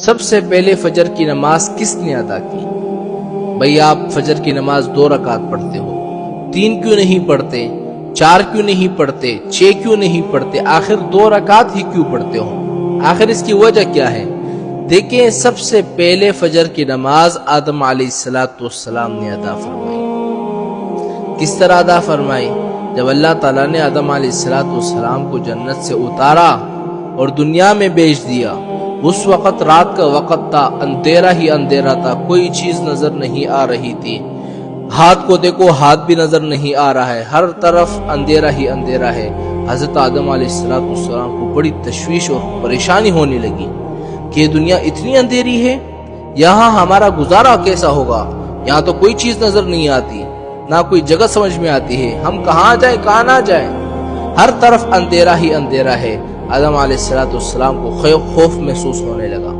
سب سے پہلے فجر کی نماز کس نے ادا کی؟ بھئی آپ فجر کی نماز 2 رکعت پڑھتے ہو، 3 کیوں نہیں پڑھتے، 4 کیوں نہیں پڑھتے، 6 کیوں نہیں پڑھتے، آخر 2 رکعت ہی کیوں پڑھتے ہو؟ آخر اس کی وجہ کیا ہے؟ دیکھیں، سب سے پہلے فجر کی نماز آدم علیہ السلام نے ادا فرمائی۔ کس طرح ادا فرمائی؟ جب اللہ تعالیٰ نے آدم علیہ السلام کو جنت سے اتارا اور دنیا میں بھیج دیا، اس وقت رات کا وقت تھا، اندھیرا ہی اندھیرا تھا، کوئی چیز نظر نہیں آ رہی تھی۔ ہاتھ کو دیکھو، ہاتھ بھی نظر نہیں آ رہا ہے، ہر طرف اندھیرا ہی اندھیرا ہے۔ حضرت آدم علیہ السلام کو بڑی تشویش اور پریشانی ہونے لگی کہ یہ دنیا اتنی اندھیری ہے، یہاں ہمارا گزارا کیسا ہوگا؟ یہاں تو کوئی چیز نظر نہیں آتی، نہ کوئی جگہ سمجھ میں آتی ہے، ہم کہاں جائیں کہاں نہ جائیں، ہر طرف اندھیرا ہی اندھیرا ہے۔ آدم علیہ السلام کو خوف محسوس ہونے لگا۔